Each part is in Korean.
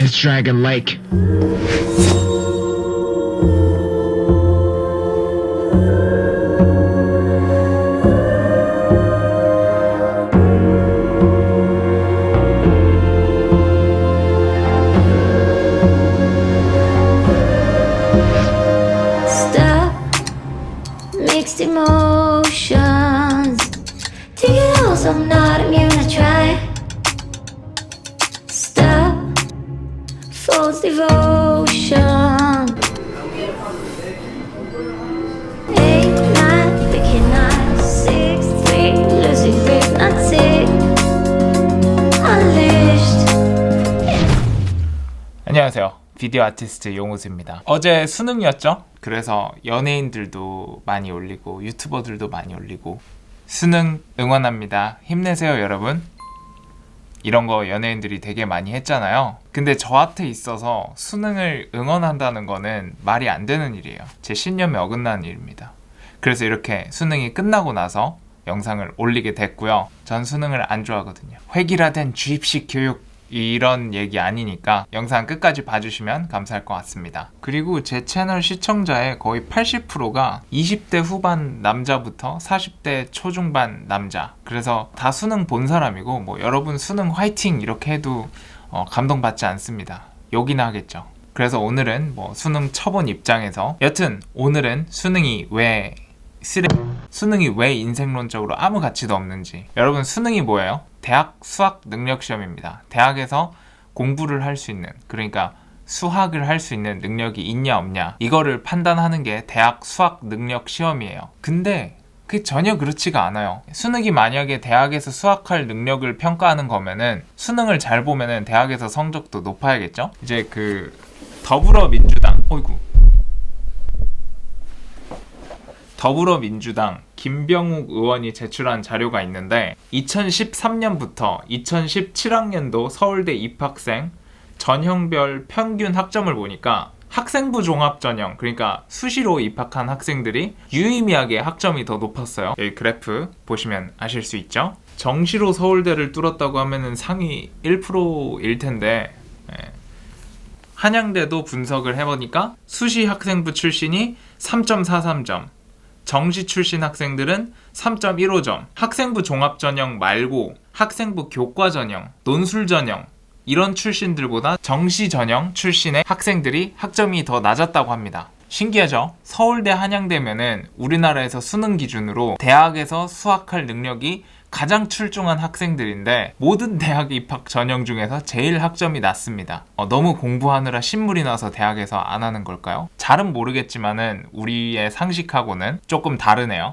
It's Dragon Lake. Stuck, mixed emotions. Take it all, so I'm not immune. I try. Stuck, false devotion. 8, 9, picking 9, 6, 3, losing grip, not sick. Unleashed. 안녕하세요. 비디오 아티스트 용우수입니다. 어제 수능이었죠? 그래서 연예인들도 많이 올리고 유튜버들도 많이 올리고 수능 응원합니다. 힘내세요, 여러분. 이런 거 연예인들이 되게 많이 했잖아요. 근데 저한테 있어서 수능을 응원한다는 거는 말이 안 되는 일이에요. 제 신념에 어긋나는 일입니다. 그래서 이렇게 수능이 끝나고 나서 영상을 올리게 됐고요. 전 수능을 안 좋아하거든요. 획일화된 주입식 교육 이런 얘기 아니니까 영상 끝까지 봐주시면 감사할 것 같습니다. 그리고 제 채널 시청자의 거의 80%가 20대 후반 남자부터 40대 초중반 남자. 그래서 다 수능 본 사람이고 뭐 여러분 수능 화이팅 이렇게 해도 감동받지 않습니다. 욕이나 하겠죠. 그래서 오늘은 뭐 수능 쳐본 입장에서 여튼 오늘은 수능이 왜 인생론적으로 아무 가치도 없는지. 여러분 수능이 뭐예요? 대학 수학 능력 시험입니다. 대학에서 공부를 할 수 있는, 그러니까 수학을 할 수 있는 능력이 있냐 없냐 이거를 판단하는 게 대학 수학 능력 시험이에요. 근데 그게 전혀 그렇지가 않아요. 수능이 만약에 대학에서 수학할 능력을 평가하는 거면은 수능을 잘 보면은 대학에서 성적도 높아야겠죠? 이제 그 더불어민주당 김병욱 의원이 제출한 자료가 있는데 2013년부터 2017학년도 서울대 입학생 전형별 평균 학점을 보니까 학생부 종합전형, 그러니까 수시로 입학한 학생들이 유의미하게 학점이 더 높았어요. 여기 그래프 보시면 아실 수 있죠? 정시로 서울대를 뚫었다고 하면은 상위 1%일 텐데 한양대도 분석을 해보니까 수시 학생부 출신이 3.43점, 정시 출신 학생들은 3.15점, 학생부 종합전형 말고 학생부 교과전형, 논술전형 이런 출신들보다 정시 전형 출신의 학생들이 학점이 더 낮았다고 합니다. 신기하죠? 서울대 한양대면은 우리나라에서 수능 기준으로 대학에서 수학할 능력이 가장 출중한 학생들인데 모든 대학 입학 전형 중에서 제일 학점이 낮습니다. 너무 공부하느라 신물이 나서 대학에서 안 하는 걸까요? 잘은 모르겠지만은 우리의 상식하고는 조금 다르네요.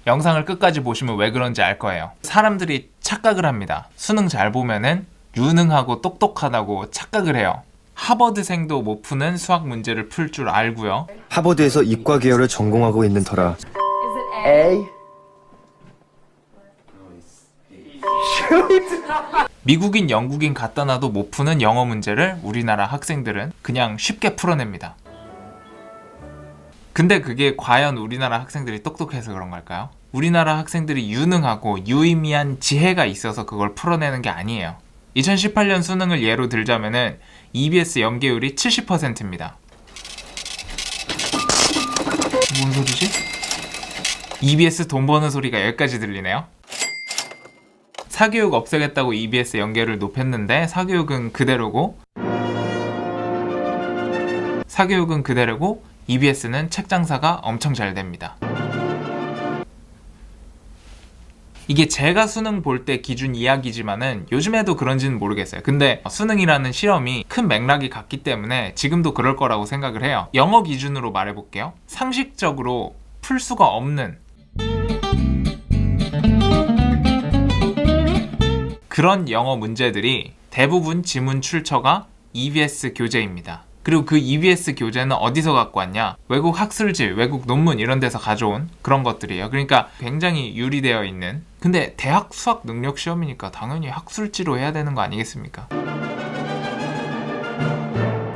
영상을 끝까지 보시면 왜 그런지 알 거예요. 사람들이 착각을 합니다. 수능 잘 보면은 유능하고 똑똑하다고 착각을 해요. 하버드생도 못 푸는 수학 문제를 풀 줄 알고요. 하버드에서 이과 계열을 전공하고 있는 터라 A? 미국인, 영국인 갖다 놔도 못 푸는 영어 문제를 우리나라 학생들은 그냥 쉽게 풀어냅니다. 근데 그게 과연 우리나라 학생들이 똑똑해서 그런 걸까요? 우리나라 학생들이 유능하고 유의미한 지혜가 있어서 그걸 풀어내는 게 아니에요. 2018년 수능을 예로 들자면은 EBS 연계율이 70%입니다. 뭔 소리지? EBS 돈 버는 소리가 여기까지 들리네요. 사교육 없애겠다고 EBS 연계를 높였는데 사교육은 그대로고 EBS는 책 장사가 엄청 잘 됩니다. 이게 제가 수능 볼 때 기준 이야기지만은 요즘에도 그런지는 모르겠어요. 근데 수능이라는 실험이 큰 맥락이 같기 때문에 지금도 그럴 거라고 생각을 해요. 영어 기준으로 말해볼게요. 상식적으로 풀 수가 없는 그런 영어 문제들이 대부분 지문 출처가 EBS 교재입니다. 그리고 그 EBS 교재는 어디서 갖고 왔냐? 외국 학술지, 외국 논문 이런 데서 가져온 그런 것들이에요. 그러니까 굉장히 유리되어 있는. 근데 대학 수학 능력 시험이니까 당연히 학술지로 해야 되는 거 아니겠습니까?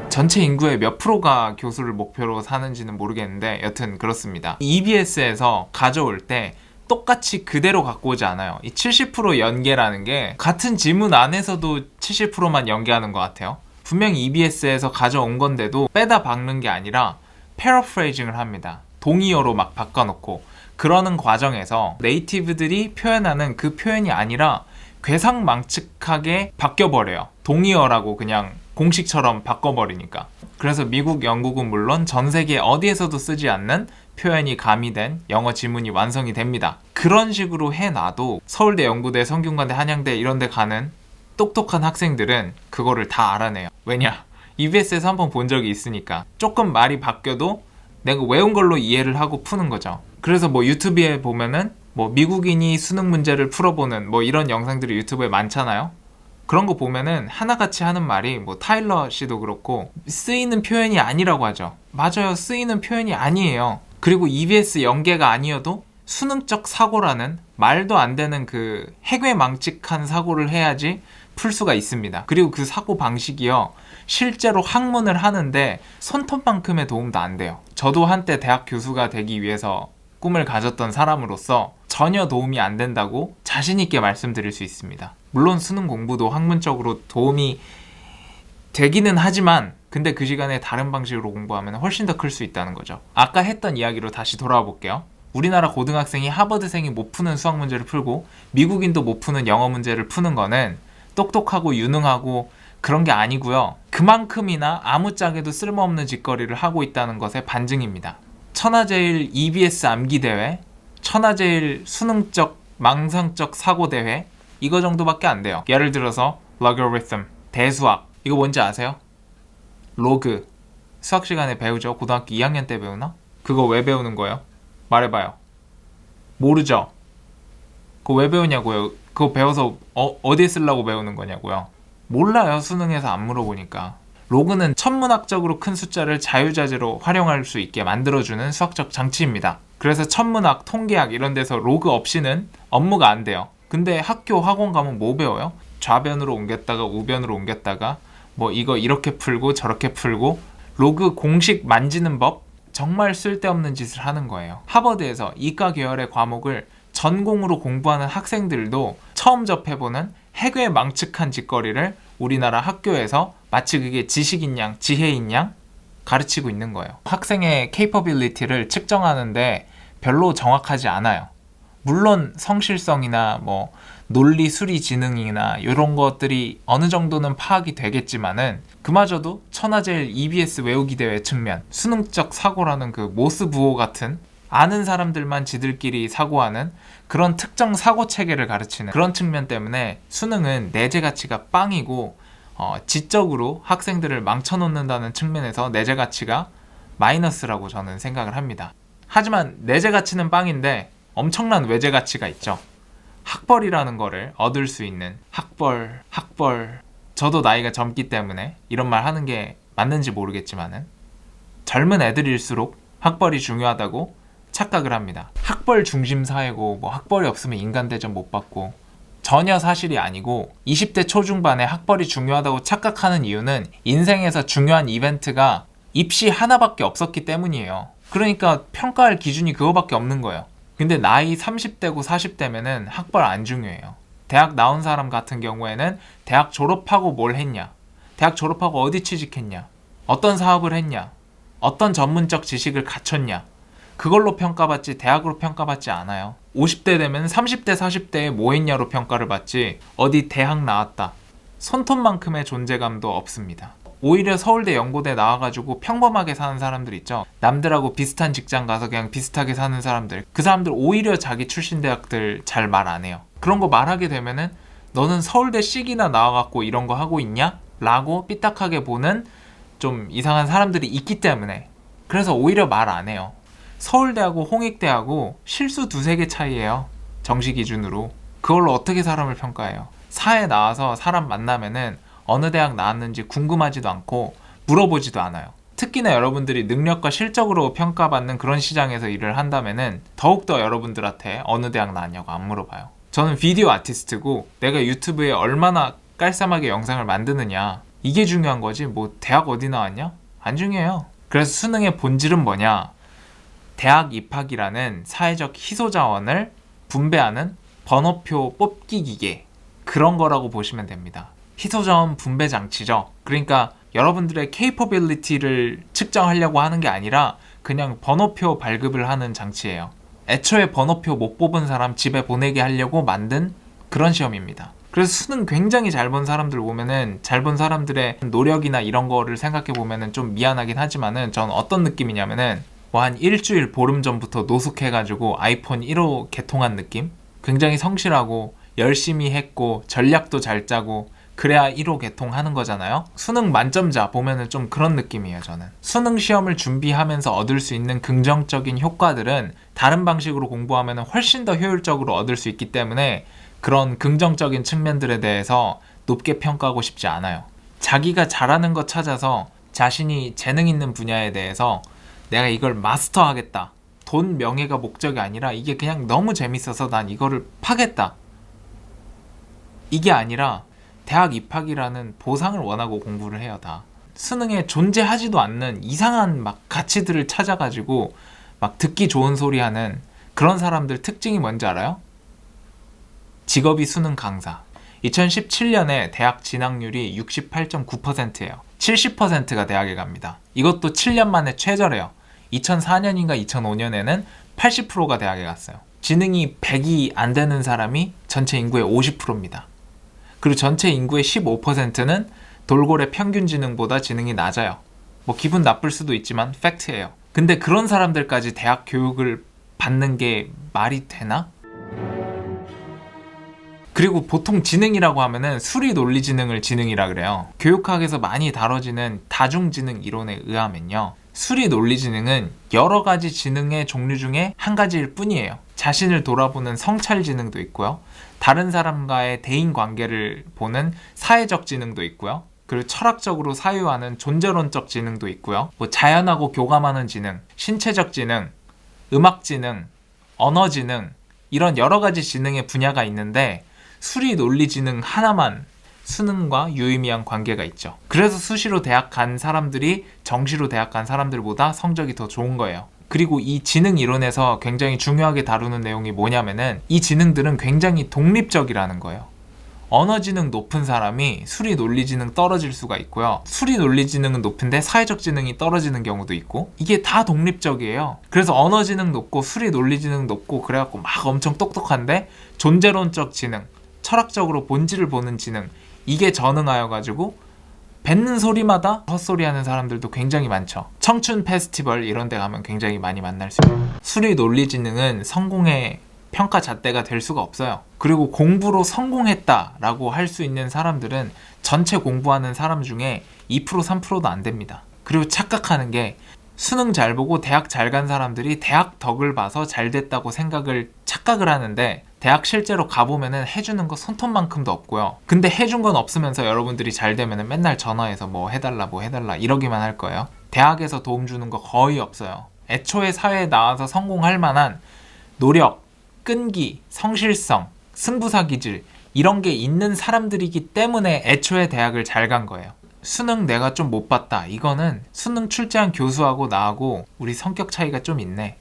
전체 인구의 몇 프로가 교수를 목표로 사는지는 모르겠는데 여튼 그렇습니다. EBS에서 가져올 때 똑같이 그대로 갖고 오지 않아요. 이 70% 연계라는 게 같은 지문 안에서도 70%만 연계하는 것 같아요. 분명히 EBS에서 가져온 건데도 빼다 박는 게 아니라 패러프레이징을 합니다. 동의어로 막 바꿔놓고 그러는 과정에서 네이티브들이 표현하는 그 표현이 아니라 괴상망측하게 바뀌어버려요. 동의어라고 그냥 공식처럼 바꿔버리니까. 그래서 미국, 영국은 물론 전 세계 어디에서도 쓰지 않는 표현이 가미된 영어 지문이 완성이 됩니다. 그런 식으로 해놔도 서울대, 연구대, 성균관대, 한양대 이런 데 가는 똑똑한 학생들은 그거를 다 알아내요. 왜냐? EBS에서 한번 본 적이 있으니까. 조금 말이 바뀌어도 내가 외운 걸로 이해를 하고 푸는 거죠. 그래서 뭐 유튜브에 보면은 뭐 미국인이 수능 문제를 풀어보는 뭐 이런 영상들이 유튜브에 많잖아요. 그런 거 보면은 하나같이 하는 말이 뭐 타일러 씨도 그렇고 쓰이는 표현이 아니라고 하죠. 맞아요. 쓰이는 표현이 아니에요. 그리고 EBS 연계가 아니어도 수능적 사고라는 말도 안 되는 그 해괴망측한 사고를 해야지 풀 수가 있습니다. 그리고 그 사고 방식이요. 실제로 학문을 하는데 손톱만큼의 도움도 안 돼요. 저도 한때 대학 교수가 되기 위해서 꿈을 가졌던 사람으로서 전혀 도움이 안 된다고 자신 있게 말씀드릴 수 있습니다. 물론 수능 공부도 학문적으로 도움이 되기는 하지만 근데 그 시간에 다른 방식으로 공부하면 훨씬 더 클 수 있다는 거죠. 아까 했던 이야기로 다시 돌아와 볼게요. 우리나라 고등학생이 하버드생이 못 푸는 수학 문제를 풀고 미국인도 못 푸는 영어 문제를 푸는 거는 똑똑하고 유능하고 그런 게 아니고요. 그만큼이나 아무짝에도 쓸모없는 짓거리를 하고 있다는 것의 반증입니다. 천하제일 EBS 암기대회, 천하제일 수능적 망상적 사고대회 이거 정도밖에 안 돼요. 예를 들어서 logarithm, 대수학 이거 뭔지 아세요? 로그 수학 시간에 배우죠? 고등학교 2학년 때 배우나? 그거 왜 배우는 거예요? 말해봐요. 모르죠? 그거 왜 배우냐고요? 그거 배워서 어디에 쓰려고 배우는 거냐고요? 몰라요. 수능에서 안 물어보니까. 로그는 천문학적으로 큰 숫자를 자유자재로 활용할 수 있게 만들어주는 수학적 장치입니다. 그래서 천문학, 통계학 이런 데서 로그 없이는 업무가 안 돼요. 근데 학교 학원 가면 뭐 배워요? 좌변으로 옮겼다가 우변으로 옮겼다가 뭐 이거 이렇게 풀고 저렇게 풀고 로그 공식 만지는 법 정말 쓸데없는 짓을 하는 거예요. 하버드에서 이과 계열의 과목을 전공으로 공부하는 학생들도 처음 접해보는 해괴망측한 짓거리를 우리나라 학교에서 마치 그게 지식인 양, 지혜인 양 가르치고 있는 거예요. 학생의 capability를 측정하는데 별로 정확하지 않아요. 물론 성실성이나 뭐 논리 수리 지능이나 이런 것들이 어느 정도는 파악이 되겠지만은 그마저도 천하제일 EBS 외우기 대회 측면, 수능적 사고라는 그 모스부호 같은 아는 사람들만 지들끼리 사고하는 그런 특정 사고 체계를 가르치는 그런 측면 때문에 수능은 내재 가치가 빵이고 지적으로 학생들을 망쳐놓는다는 측면에서 내재 가치가 마이너스라고 저는 생각을 합니다. 하지만 내재 가치는 빵인데 엄청난 외재 가치가 있죠. 학벌이라는 거를 얻을 수 있는 학벌. 저도 나이가 젊기 때문에 이런 말 하는 게 맞는지 모르겠지만은 젊은 애들일수록 학벌이 중요하다고 착각을 합니다. 학벌 중심 사회고 뭐 학벌이 없으면 인간 대접 못 받고 전혀 사실이 아니고 20대 초중반에 학벌이 중요하다고 착각하는 이유는 인생에서 중요한 이벤트가 입시 하나밖에 없었기 때문이에요. 그러니까 평가할 기준이 그거밖에 없는 거예요. 근데 나이 30대고 40대면은 학벌 안 중요해요. 대학 나온 사람 같은 경우에는 대학 졸업하고 뭘 했냐, 대학 졸업하고 어디 취직했냐, 어떤 사업을 했냐, 어떤 전문적 지식을 갖췄냐, 그걸로 평가받지 대학으로 평가받지 않아요. 50대 되면 30대 40대에 뭐 했냐로 평가를 받지 어디 대학 나왔다 손톱만큼의 존재감도 없습니다. 오히려 서울대 연고대 나와가지고 평범하게 사는 사람들 있죠. 남들하고 비슷한 직장 가서 그냥 비슷하게 사는 사람들, 그 사람들 오히려 자기 출신 대학들 잘 말 안 해요. 그런 거 말하게 되면은 너는 서울대 C기나 나와갖고 이런 거 하고 있냐? 라고 삐딱하게 보는 좀 이상한 사람들이 있기 때문에 그래서 오히려 말 안 해요. 서울대하고 홍익대하고 실수 두세 개 차이예요. 정시 기준으로. 그걸로 어떻게 사람을 평가해요? 사회 나와서 사람 만나면은 어느 대학 나왔는지 궁금하지도 않고 물어보지도 않아요. 특히나 여러분들이 능력과 실적으로 평가받는 그런 시장에서 일을 한다면은 더욱더 여러분들한테 어느 대학 나왔냐고 안 물어봐요. 저는 비디오 아티스트고 내가 유튜브에 얼마나 깔쌈하게 영상을 만드느냐 이게 중요한 거지 뭐 대학 어디 나왔냐? 안 중요해요. 그래서 수능의 본질은 뭐냐? 대학 입학이라는 사회적 희소자원을 분배하는 번호표 뽑기 기계 그런 거라고 보시면 됩니다. 희소점 분배 장치죠. 그러니까 여러분들의 capability를 측정하려고 하는 게 아니라 그냥 번호표 발급을 하는 장치예요. 애초에 번호표 못 뽑은 사람 집에 보내게 하려고 만든 그런 시험입니다. 그래서 수능 굉장히 잘 본 사람들 보면은 잘 본 사람들의 노력이나 이런 거를 생각해 보면은 좀 미안하긴 하지만은 전 어떤 느낌이냐면은 뭐 한 일주일 보름 전부터 노숙해가지고 아이폰 1호 개통한 느낌? 굉장히 성실하고 열심히 했고 전략도 잘 짜고 그래야 1호 개통하는 거잖아요. 수능 만점자 보면은 좀 그런 느낌이에요. 저는 수능 시험을 준비하면서 얻을 수 있는 긍정적인 효과들은 다른 방식으로 공부하면 훨씬 더 효율적으로 얻을 수 있기 때문에 그런 긍정적인 측면들에 대해서 높게 평가하고 싶지 않아요. 자기가 잘하는 것 찾아서 자신이 재능 있는 분야에 대해서 내가 이걸 마스터하겠다. 돈, 명예가 목적이 아니라 이게 그냥 너무 재밌어서 난 이거를 파겠다. 이게 아니라 대학 입학이라는 보상을 원하고 공부를 해요. 다 수능에 존재하지도 않는 이상한 막 가치들을 찾아가지고 막 듣기 좋은 소리 하는 그런 사람들 특징이 뭔지 알아요? 직업이 수능 강사. 2017년에 대학 진학률이 68.9%예요. 70%가 대학에 갑니다. 이것도 7년 만에 최저래요. 2004년인가 2005년에는 80%가 대학에 갔어요. 지능이 100이 안 되는 사람이 전체 인구의 50%입니다. 그리고 전체 인구의 15%는 돌고래 평균 지능보다 지능이 낮아요. 뭐 기분 나쁠 수도 있지만 팩트예요. 근데 그런 사람들까지 대학 교육을 받는 게 말이 되나? 그리고 보통 지능이라고 하면은 수리 논리 지능을 지능이라 그래요. 교육학에서 많이 다뤄지는 다중지능 이론에 의하면요. 수리 논리 지능은 여러 가지 지능의 종류 중에 한 가지일 뿐이에요. 자신을 돌아보는 성찰 지능도 있고요. 다른 사람과의 대인 관계를 보는 사회적 지능도 있고요. 그리고 철학적으로 사유하는 존재론적 지능도 있고요. 뭐 자연하고 교감하는 지능, 신체적 지능, 음악 지능, 언어 지능 이런 여러 가지 지능의 분야가 있는데 수리 논리 지능 하나만 수능과 유의미한 관계가 있죠. 그래서 수시로 대학 간 사람들이 정시로 대학 간 사람들보다 성적이 더 좋은 거예요. 그리고 이 지능 이론에서 굉장히 중요하게 다루는 내용이 뭐냐면은 이 지능들은 굉장히 독립적이라는 거예요. 언어 지능 높은 사람이 수리 논리 지능 떨어질 수가 있고요. 수리 논리 지능은 높은데 사회적 지능이 떨어지는 경우도 있고 이게 다 독립적이에요. 그래서 언어 지능 높고 수리 논리 지능 높고 그래갖고 막 엄청 똑똑한데 존재론적 지능, 철학적으로 본질을 보는 지능 이게 전응하여가지고 뱉는 소리마다 헛소리하는 사람들도 굉장히 많죠. 청춘 페스티벌 이런 데 가면 굉장히 많이 만날 수 있어요. 수리 논리 지능은 성공의 평가 잣대가 될 수가 없어요. 그리고 공부로 성공했다라고 할 수 있는 사람들은 전체 공부하는 사람 중에 2% 3%도 안 됩니다. 그리고 착각하는 게 수능 잘 보고 대학 잘 간 사람들이 대학 덕을 봐서 잘 됐다고 착각을 하는데 대학 실제로 가보면은 해주는 거 손톱만큼도 없고요. 근데 해준 건 없으면서 여러분들이 잘 되면은 맨날 전화해서 뭐 해달라 이러기만 할 거예요. 대학에서 도움 주는 거 거의 없어요. 애초에 사회에 나와서 성공할 만한 노력, 끈기, 성실성, 승부사 기질 이런 게 있는 사람들이기 때문에 애초에 대학을 잘 간 거예요. 수능 내가 좀 못 봤다. 이거는 수능 출제한 교수하고 나하고 우리 성격 차이가 좀 있네.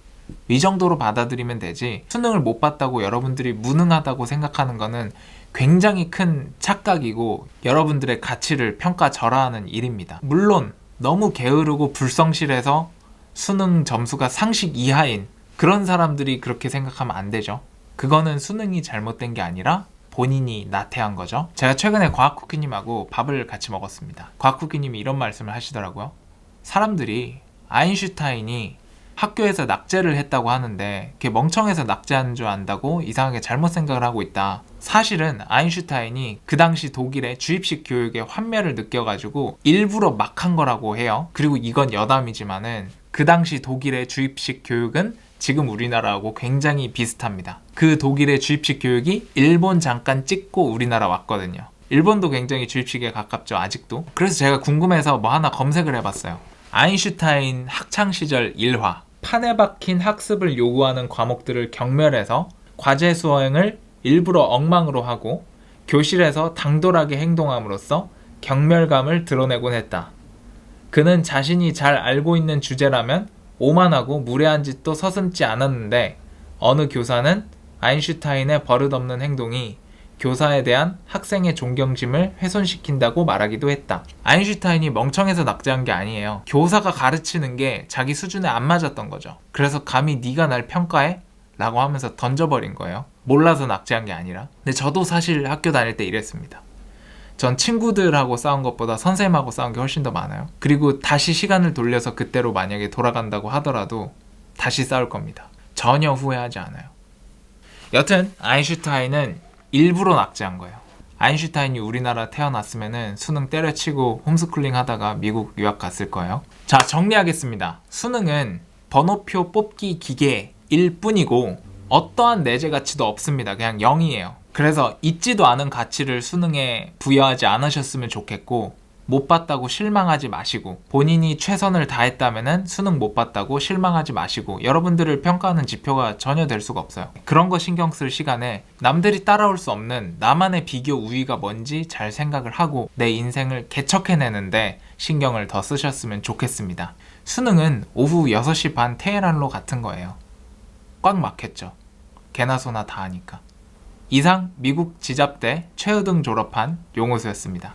이 정도로 받아들이면 되지 수능을 못 봤다고 여러분들이 무능하다고 생각하는 거는 굉장히 큰 착각이고 여러분들의 가치를 평가절하하는 일입니다. 물론 너무 게으르고 불성실해서 수능 점수가 상식 이하인 그런 사람들이 그렇게 생각하면 안 되죠. 그거는 수능이 잘못된 게 아니라 본인이 나태한 거죠. 제가 최근에 과학쿠키님하고 밥을 같이 먹었습니다. 과학쿠키님이 이런 말씀을 하시더라고요. 사람들이 아인슈타인이 학교에서 낙제를 했다고 하는데 그게 멍청해서 낙제한 줄 안다고 이상하게 잘못 생각을 하고 있다. 사실은 아인슈타인이 그 당시 독일의 주입식 교육에 환멸을 느껴가지고 일부러 막 한 거라고 해요. 그리고 이건 여담이지만은 그 당시 독일의 주입식 교육은 지금 우리나라하고 굉장히 비슷합니다. 그 독일의 주입식 교육이 일본 잠깐 찍고 우리나라 왔거든요. 일본도 굉장히 주입식에 가깝죠. 아직도. 그래서 제가 궁금해서 뭐 하나 검색을 해봤어요. 아인슈타인 학창시절 일화, 판에 박힌 학습을 요구하는 과목들을 경멸해서 과제 수행을 일부러 엉망으로 하고 교실에서 당돌하게 행동함으로써 경멸감을 드러내곤 했다. 그는 자신이 잘 알고 있는 주제라면 오만하고 무례한 짓도 서슴지 않았는데 어느 교사는 아인슈타인의 버릇없는 행동이 교사에 대한 학생의 존경심을 훼손시킨다고 말하기도 했다. 아인슈타인이 멍청해서 낙제한 게 아니에요. 교사가 가르치는 게 자기 수준에 안 맞았던 거죠. 그래서 감히 네가 날 평가해? 라고 하면서 던져버린 거예요. 몰라서 낙제한 게 아니라. 근데 저도 사실 학교 다닐 때 이랬습니다. 전 친구들하고 싸운 것보다 선생님하고 싸운 게 훨씬 더 많아요. 그리고 다시 시간을 돌려서 그때로 만약에 돌아간다고 하더라도 다시 싸울 겁니다. 전혀 후회하지 않아요. 여튼 아인슈타인은 일부러 낙제한 거예요. 아인슈타인이 우리나라 태어났으면은 수능 때려치고 홈스쿨링 하다가 미국 유학 갔을 거예요. 자, 정리하겠습니다. 수능은 번호표 뽑기 기계일 뿐이고 어떠한 내재 가치도 없습니다. 그냥 0이에요. 그래서 있지도 않은 가치를 수능에 부여하지 않으셨으면 좋겠고, 못 봤다고 실망하지 마시고, 본인이 최선을 다했다면은 수능 못 봤다고 실망하지 마시고, 여러분들을 평가하는 지표가 전혀 될 수가 없어요. 그런 거 신경 쓸 시간에 남들이 따라올 수 없는 나만의 비교 우위가 뭔지 잘 생각을 하고 내 인생을 개척해내는데 신경을 더 쓰셨으면 좋겠습니다. 수능은 오후 6시 반 테헤란로 같은 거예요. 꽉 막혔죠. 개나 소나 다 하니까. 이상 미국 지잡대 최우등 졸업한 용호수였습니다.